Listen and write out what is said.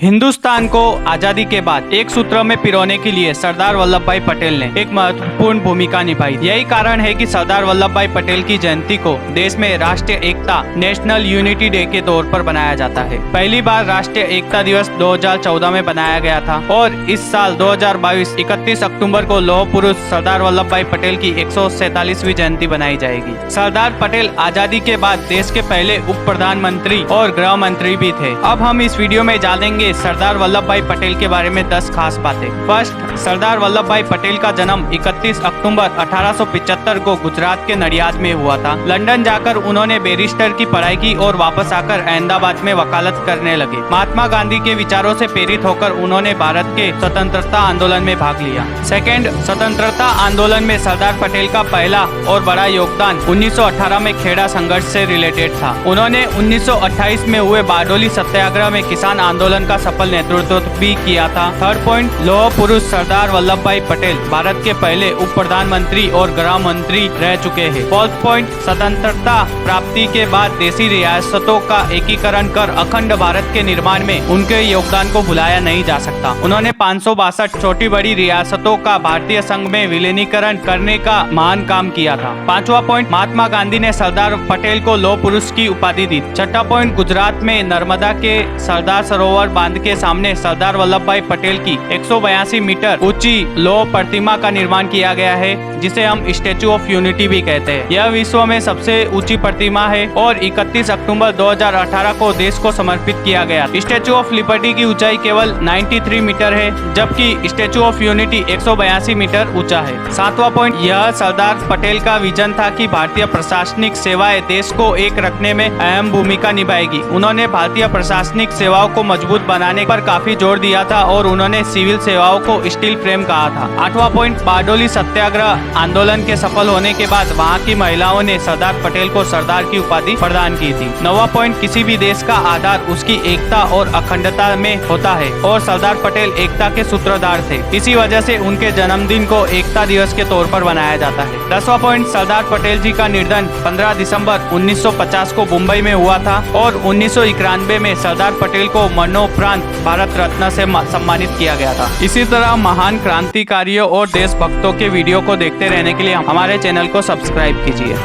हिंदुस्तान को आजादी के बाद एक सूत्र में पिरोने के लिए सरदार वल्लभ भाई पटेल ने एक महत्वपूर्ण भूमिका निभाई। यही कारण है कि सरदार वल्लभ भाई पटेल की जयंती को देश में राष्ट्रीय एकता नेशनल यूनिटी डे के तौर पर बनाया जाता है। पहली बार राष्ट्रीय एकता दिवस 2014 में बनाया गया था और इस साल 2022 31 अक्टूबर को लौह पुरुष सरदार वल्लभ भाई पटेल की 147वीं जयंती बनाई जाएगी। सरदार पटेल आजादी के बाद देश के पहले उप प्रधानमंत्री और गृह मंत्री भी थे। अब हम इस वीडियो में जानेंगे सरदार वल्लभ भाई पटेल के बारे में 10 खास बातें। फर्स्ट, सरदार वल्लभ भाई पटेल का जन्म 31 अक्टूबर 1875 को गुजरात के नडियाद में हुआ था। लंदन जाकर उन्होंने बैरिस्टर की पढ़ाई की और वापस आकर अहमदाबाद में वकालत करने लगे। महात्मा गांधी के विचारों से प्रेरित होकर उन्होंने भारत के स्वतंत्रता आंदोलन में भाग लिया। सेकेंड, स्वतंत्रता आंदोलन में सरदार पटेल का पहला और बड़ा योगदान 1918 में खेड़ा संघर्ष से रिलेटेड था। उन्होंने 1928 में हुए बारडोली सत्याग्रह में किसान आंदोलन का सफल नेतृत्व भी किया था। थर्ड पॉइंट, लौह पुरुष सरदार वल्लभ भाई पटेल भारत के पहले उप प्रधानमंत्री और गृह मंत्री रह चुके हैं। फोर्थ पॉइंट, स्वतंत्रता प्राप्ति के बाद देशी रियासतों का एकीकरण कर अखंड भारत के निर्माण में उनके योगदान को भुलाया नहीं जा सकता। उन्होंने 562 छोटी बड़ी रियासतों का भारतीय संघ में विलीनीकरण करने का महान काम किया था। पांचवा पॉइंट, महात्मा गांधी ने सरदार पटेल को लौह पुरुष की उपाधि दी। छठा पॉइंट, गुजरात में नर्मदा के सरदार सरोवर बांध के सामने सरदार वल्लभ भाई पटेल की 182 मीटर ऊंची लौह प्रतिमा का निर्माण किया गया है, जिसे हम स्टैचू ऑफ यूनिटी भी कहते हैं। यह विश्व में सबसे ऊंची प्रतिमा है और 31 अक्टूबर 2018 को देश को समर्पित किया गया। स्टैचू ऑफ लिबर्टी की ऊंचाई केवल 93 मीटर है, जबकि स्टैचू ऑफ यूनिटी 182 मीटर ऊंचा है। सातवां पॉइंट, यह सरदार पटेल का विजन था कि भारतीय प्रशासनिक सेवाएं देश को एक रखने में अहम भूमिका निभाएगी। उन्होंने भारतीय प्रशासनिक सेवाओं को मजबूत बनाने पर काफी जोर दिया था और उन्होंने सिविल सेवाओं को स्टील फ्रेम कहा था। आठवां पॉइंट, बारडोली सत्याग्रह आंदोलन के सफल होने के बाद वहां की महिलाओं ने सरदार पटेल को सरदार की उपाधि प्रदान की थी। नौवां पॉइंट, किसी भी देश का आधार उसकी एकता और अखंडता में होता है और सरदार पटेल एकता के सूत्रधार थे। इसी वजह से उनके जन्मदिन को एकता दिवस के तौर पर मनाया जाता है। 10वां पॉइंट, सरदार पटेल जी का निधन 15 दिसंबर 1950 को मुंबई में हुआ था और 1991 में सरदार पटेल को मरणोपरांत भारत रत्न से सम्मानित किया गया था। इसी तरह महान क्रांतिकारियों और देशभक्तों के वीडियो को देखते रहने के लिए हमारे चैनल को सब्सक्राइब कीजिए।